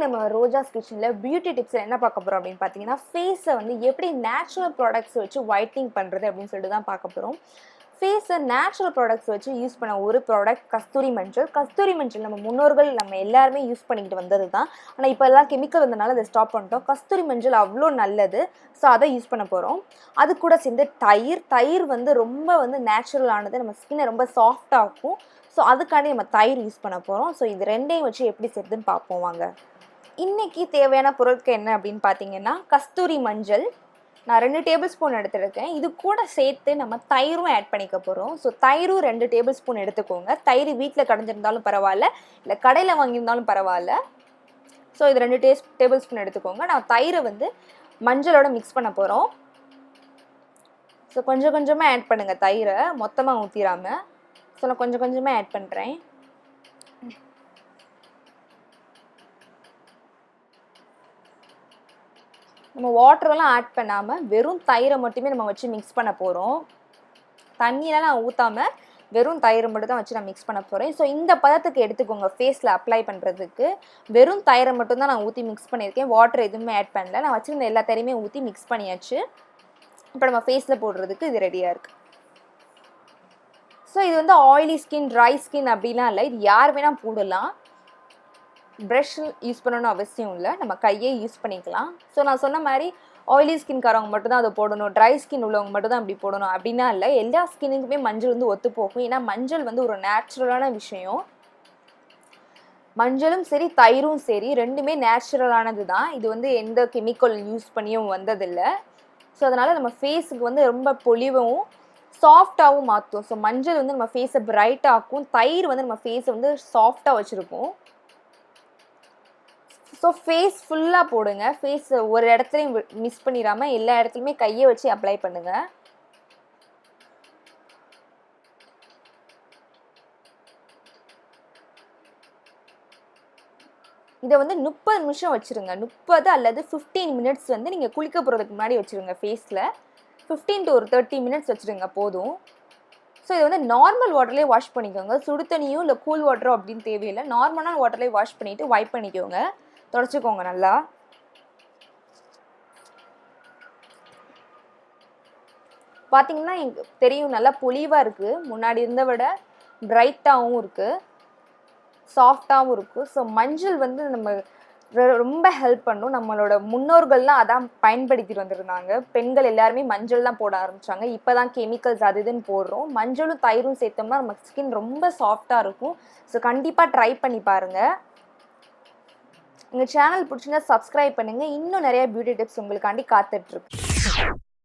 நம்ம ரோஜாஸ் கிச்சனில் பியூட்டி டிப்ஸில் என்ன பார்க்க போகிறோம் அப்படின்னு பார்த்தீங்கன்னா, ஃபேஸை வந்து எப்படி நேச்சுரல் ப்ராடக்ட்ஸ் வச்சு ஒயிட்னிங் பண்ணுறது அப்படின்னு சொல்லிட்டு தான் பார்க்க போகிறோம். ஃபேஸை நேச்சுரல் ப்ராடக்ட்ஸ் வச்சு யூஸ் பண்ண ஒரு ப்ராடக்ட் கஸ்தூரி மஞ்சள். கஸ்தூரி மஞ்சள் நம்ம முன்னோர்கள் நம்ம எல்லாருமே யூஸ் பண்ணிக்கிட்டு வந்தது தான். ஆனால் இப்போ எல்லாம் கெமிக்கல் வந்தனால அதை ஸ்டாப் பண்ணிட்டோம். கஸ்தூரி மஞ்சள் அவ்வளோ நல்லது. ஸோ அதை யூஸ் பண்ண போகிறோம். அது கூட சேர்ந்து தயிர் வந்து ரொம்ப நேச்சுரலானது, நம்ம ஸ்கின்னை ரொம்ப சாஃப்டாகும். ஸோ அதுக்காண்டி நம்ம தயிர் யூஸ் பண்ண போகிறோம். ஸோ இது ரெண்டையும் வச்சு எப்படி செய்யுதுன்னு பார்ப்போம் வாங்க. இன்றைக்கி தேவையான பொருட்கள் என்ன அப்படின்னு பார்த்தீங்கன்னா, கஸ்தூரி மஞ்சள் நான் 2 டேபிள் ஸ்பூன் எடுத்துருக்கேன். இது கூட சேர்த்து நம்ம தயிரும் ஆட் பண்ணிக்க போகிறோம். ஸோ தயிரும் 2 டேபிள் ஸ்பூன் எடுத்துக்கோங்க. தயிர் வீட்டில் கடைஞ்சிருந்தாலும் பரவாயில்ல, இல்லை கடையில் வாங்கியிருந்தாலும் பரவாயில்ல. ஸோ இது 2 டேபிள் ஸ்பூன் எடுத்துக்கோங்க. நான் தயிரை வந்து மஞ்சளோட மிக்ஸ் பண்ண போகிறோம். ஸோ கொஞ்சம் கொஞ்சமாக ஆட் பண்ணுங்கள், தயிரை மொத்தமாக ஊற்றிடாமல். ஸோ நான் கொஞ்சம் கொஞ்சமாக ஆட் பண்ணுறேன். நம்ம வாட்டரெல்லாம் ஆட் பண்ணாமல் வெறும் தயிரை மட்டுமே நம்ம வச்சு மிக்ஸ் பண்ண போகிறோம். தண்ணியெல்லாம் நான் ஊற்றாமல் வெறும் தயிரை மட்டும் தான் வச்சு நான் மிக்ஸ் பண்ண போகிறேன். ஸோ இந்த பதத்துக்கு எடுத்துக்கோங்க. ஃபேஸில் அப்ளை பண்ணுறதுக்கு வெறும் தயிரை மட்டும் தான் நான் ஊற்றி மிக்ஸ் பண்ணியிருக்கேன். வாட்டர் எதுவுமே ஆட் பண்ணல. நான் வச்சுருந்த எல்லா தயிரையுமே ஊற்றி மிக்ஸ் பண்ணியாச்சு. இப்போ நம்ம ஃபேஸில் போடுறதுக்கு இது ரெடியாக இருக்குது. ஸோ இது வந்து ஆயிலி ஸ்கின், ட்ரை ஸ்கின் அப்படிலாம் இல்லை. இது யார் வேணால் போடலாம். ப்ரஷ் யூஸ் பண்ணணும்னு அவசியம் இல்லை, நம்ம கையே யூஸ் பண்ணிக்கலாம். ஸோ நான் சொன்ன மாதிரி ஆயிலி ஸ்கின்காரவங்க மட்டும்தான் அதை போடணும், ட்ரை ஸ்கின் உள்ளவங்க மட்டும் தான் அப்படி போடணும் அப்படின்னா இல்லை. எல்லா ஸ்கின்னுக்குமே மஞ்சள் வந்து ஒத்து போகும். ஏன்னா மஞ்சள் வந்து ஒரு நேச்சுரலான விஷயம். மஞ்சளும் சரி தயிரும் சரி ரெண்டுமே நேச்சுரலானது தான். இது வந்து எந்த கெமிக்கல் யூஸ் பண்ணியும் வந்ததில்லை. ஸோ அதனால் நம்ம ஃபேஸுக்கு வந்து ரொம்ப பொலிவும் சாஃப்டாகவும் மாற்றும். ஸோ மஞ்சள் வந்து நம்ம ஃபேஸை பிரைட்டாகும், தயிர் வந்து நம்ம ஃபேஸை வந்து சாஃப்டாக வச்சுருக்கும். ஸோ ஃபேஸ் ஃபுல்லாக போடுங்க. ஃபேஸ் ஒரு இடத்துலையும் மிஸ் பண்ணிடாமல் எல்லா இடத்துலையுமே கையை வச்சு அப்ளை பண்ணுங்கள். இதை வந்து 30 நிமிஷம் வச்சுருங்க. 30 அல்லது 15 மினிட்ஸ் வந்து நீங்கள் குளிக்க போகிறதுக்கு முன்னாடி வச்சுருங்க. ஃபேஸில் 15 to 30 மினிட்ஸ் வச்சுருங்க போதும். ஸோ இதை வந்து நார்மல் வாட்டர்லேயே வாஷ் பண்ணிக்கோங்க. சுடு தண்ணியோ இல்லை கூல் வாட்டரோ அப்படின்னு தேவையில்லை. நார்மலான வாட்டர்லேயே வாஷ் பண்ணிவிட்டு வைப் பண்ணிக்கோங்க, தொடச்சிக்கோங்க நல்லா. பார்த்தீங்கன்னா எனக்கு தெரியும் நல்லா பொலிவாக இருக்குது. முன்னாடி இருந்த விட பிரைட்டாகவும் இருக்குது, சாஃப்டாகவும் இருக்குது. ஸோ மஞ்சள் வந்து நம்ம ரொம்ப ஹெல்ப் பண்ணும். நம்மளோட முன்னோர்கள்லாம் அதான் பயன்படுத்திட்டு வந்துருந்தாங்க. பெண்கள் எல்லாருமே மஞ்சள் தான் போட ஆரம்பித்தாங்க. இப்போ தான் கெமிக்கல்ஸ் அது இதுன்னு போடுறோம். மஞ்சளும் தயிரும் சேர்த்தோம்னா நம்ம ஸ்கின் ரொம்ப சாஃப்டாக இருக்கும். ஸோ கண்டிப்பாக ட்ரை பண்ணி பாருங்கள். எங்கள் சேனல் பிடிச்சிருந்தா சப்ஸ்கிரைப் பண்ணுங்கள். இன்னும் நிறையா பியூட்டி டிப்ஸ் உங்களுக்காண்டி காத்துட்ருக்கு.